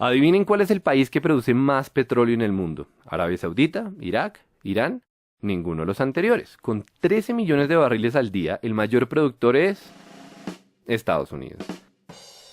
Adivinen cuál es el país que produce más petróleo en el mundo. ¿Arabia Saudita? ¿Irak? ¿Irán? Ninguno de los anteriores. Con 13 millones de barriles al día, el mayor productor es Estados Unidos.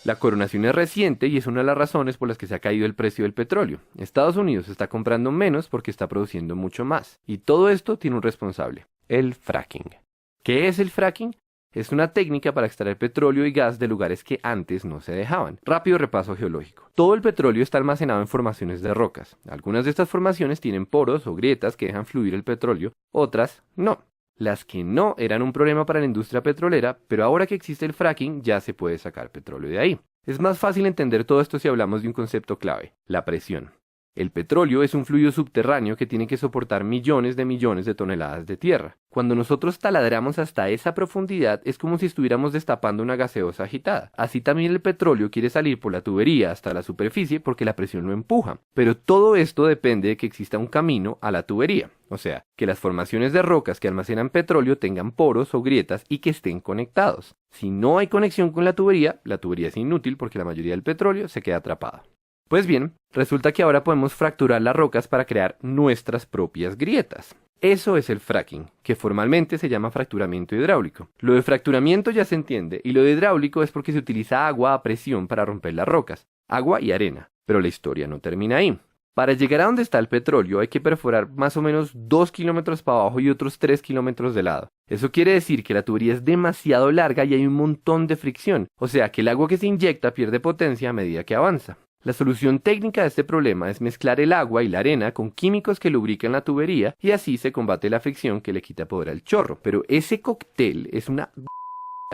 La coronación es reciente y es una de las razones por las que se ha caído el precio del petróleo. Estados Unidos está comprando menos porque está produciendo mucho más. Y todo esto tiene un responsable: el fracking. ¿Qué es el fracking? Es una técnica para extraer petróleo y gas de lugares que antes no se dejaban. Rápido repaso geológico. Todo el petróleo está almacenado en formaciones de rocas. Algunas de estas formaciones tienen poros o grietas que dejan fluir el petróleo, otras no. Las que no eran un problema para la industria petrolera, pero ahora que existe el fracking ya se puede sacar petróleo de ahí. Es más fácil entender todo esto si hablamos de un concepto clave: la presión. El petróleo es un fluido subterráneo que tiene que soportar millones de toneladas de tierra. Cuando nosotros taladramos hasta esa profundidad es como si estuviéramos destapando una gaseosa agitada. Así también el petróleo quiere salir por la tubería hasta la superficie porque la presión lo empuja. Pero todo esto depende de que exista un camino a la tubería. O sea, que las formaciones de rocas que almacenan petróleo tengan poros o grietas y que estén conectados. Si no hay conexión con la tubería es inútil porque la mayoría del petróleo se queda atrapado. Pues bien, resulta que ahora podemos fracturar las rocas para crear nuestras propias grietas. Eso es el fracking, que formalmente se llama fracturamiento hidráulico. Lo de fracturamiento ya se entiende, y lo de hidráulico es porque se utiliza agua a presión para romper las rocas, agua y arena. Pero la historia no termina ahí. Para llegar a donde está el petróleo hay que perforar más o menos 2 kilómetros para abajo y otros 3 kilómetros de lado. Eso quiere decir que la tubería es demasiado larga y hay un montón de fricción, o sea que el agua que se inyecta pierde potencia a medida que avanza. La solución técnica de este problema es mezclar el agua y la arena con químicos que lubrican la tubería y así se combate la fricción que le quita poder al chorro. Pero ese cóctel es una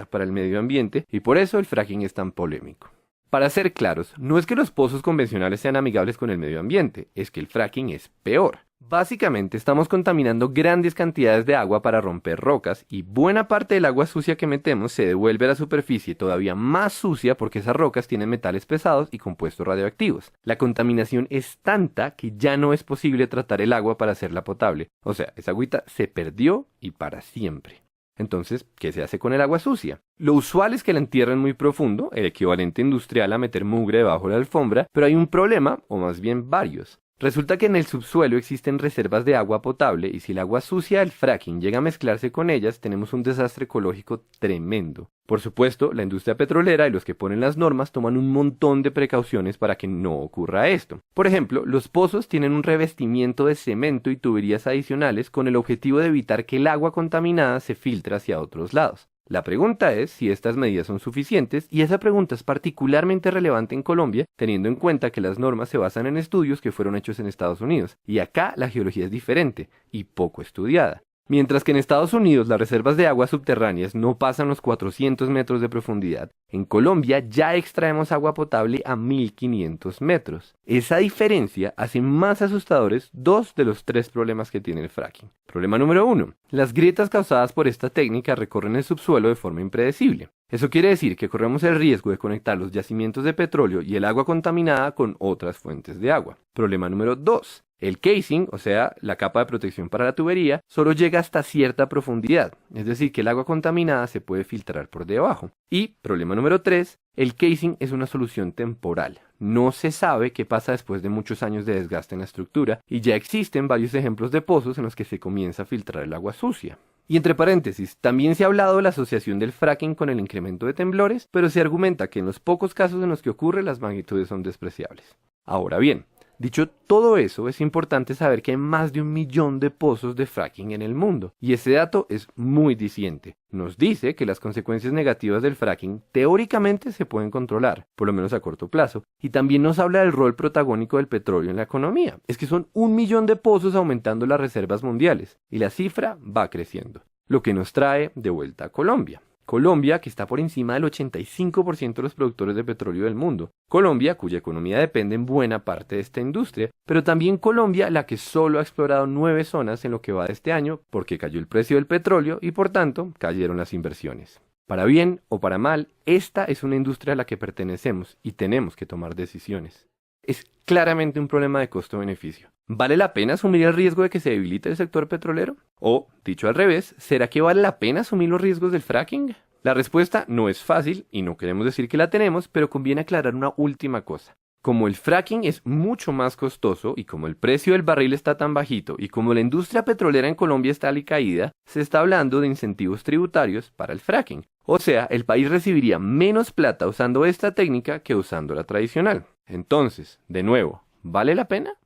para el medio ambiente y por eso el fracking es tan polémico. Para ser claros, no es que los pozos convencionales sean amigables con el medio ambiente, es que el fracking es peor. Básicamente estamos contaminando grandes cantidades de agua para romper rocas y buena parte del agua sucia que metemos se devuelve a la superficie todavía más sucia porque esas rocas tienen metales pesados y compuestos radioactivos. La contaminación es tanta que ya no es posible tratar el agua para hacerla potable. O sea, esa agüita se perdió y para siempre. Entonces, ¿qué se hace con el agua sucia? Lo usual es que la entierren muy profundo, el equivalente industrial a meter mugre debajo de la alfombra, pero hay un problema, o más bien varios. Resulta que en el subsuelo existen reservas de agua potable y si el agua sucia del fracking llega a mezclarse con ellas, tenemos un desastre ecológico tremendo. Por supuesto, la industria petrolera y los que ponen las normas toman un montón de precauciones para que no ocurra esto. Por ejemplo, los pozos tienen un revestimiento de cemento y tuberías adicionales con el objetivo de evitar que el agua contaminada se filtre hacia otros lados. La pregunta es si estas medidas son suficientes y esa pregunta es particularmente relevante en Colombia teniendo en cuenta que las normas se basan en estudios que fueron hechos en Estados Unidos y acá la geología es diferente y poco estudiada. Mientras que en Estados Unidos las reservas de aguas subterráneas no pasan los 400 metros de profundidad, en Colombia ya extraemos agua potable a 1500 metros. Esa diferencia hace más asustadores dos de los 3 problemas que tiene el fracking. Problema número 1. Las grietas causadas por esta técnica recorren el subsuelo de forma impredecible. Eso quiere decir que corremos el riesgo de conectar los yacimientos de petróleo y el agua contaminada con otras fuentes de agua. Problema número 2. El casing, o sea, la capa de protección para la tubería, solo llega hasta cierta profundidad, es decir, que el agua contaminada se puede filtrar por debajo. Y, problema número 3, el casing es una solución temporal. No se sabe qué pasa después de muchos años de desgaste en la estructura, y ya existen varios ejemplos de pozos en los que se comienza a filtrar el agua sucia. Y entre paréntesis, también se ha hablado de la asociación del fracking con el incremento de temblores, pero se argumenta que en los pocos casos en los que ocurre las magnitudes son despreciables. Ahora bien, dicho todo eso, es importante saber que hay más de 1 millón de pozos de fracking en el mundo, y ese dato es muy diciente. Nos dice que las consecuencias negativas del fracking teóricamente se pueden controlar, por lo menos a corto plazo, y también nos habla del rol protagónico del petróleo en la economía. Es que son 1 millón de pozos aumentando las reservas mundiales, y la cifra va creciendo, lo que nos trae de vuelta a Colombia. Colombia, que está por encima del 85% de los productores de petróleo del mundo. Colombia, cuya economía depende en buena parte de esta industria, pero también Colombia, la que solo ha explorado 9 zonas en lo que va de este año, porque cayó el precio del petróleo y por tanto cayeron las inversiones. Para bien o para mal, esta es una industria a la que pertenecemos y tenemos que tomar decisiones. Es claramente un problema de costo-beneficio. ¿Vale la pena asumir el riesgo de que se debilite el sector petrolero? O, dicho al revés, ¿será que vale la pena asumir los riesgos del fracking? La respuesta no es fácil y no queremos decir que la tenemos, pero conviene aclarar una última cosa. Como el fracking es mucho más costoso y como el precio del barril está tan bajito y como la industria petrolera en Colombia está alicaída, se está hablando de incentivos tributarios para el fracking. O sea, el país recibiría menos plata usando esta técnica que usando la tradicional. Entonces, de nuevo, ¿vale la pena?